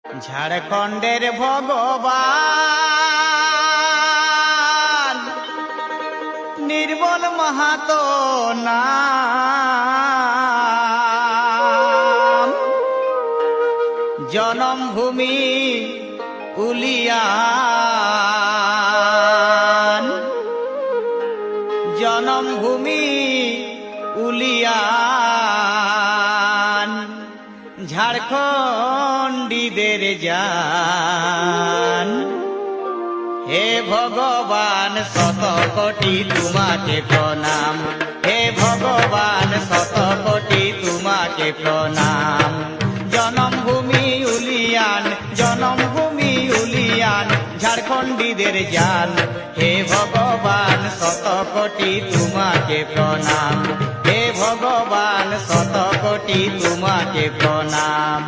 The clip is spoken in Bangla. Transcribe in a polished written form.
ঝাড়খণ্ডের ভগবান নির্মল মাহাতো নাম, জনমভূমি উলিয়ান, জনমভূমি উলিয়ান, ঝাড়খণ্ডীদের জান। হে ভগবান শত কোটি তোমাকে প্রণাম, হে ভগবান শত কোটি তোমাকে প্রণাম। জনমভূমি উলিয়ান, জনমভূমি উলিয়ান, ঝাড়খণ্ডীদের জান। হে ভগবান শত কোটি তোমাকে প্রণাম, হে ভগবান শত কোটি তোমাকে প্রণাম।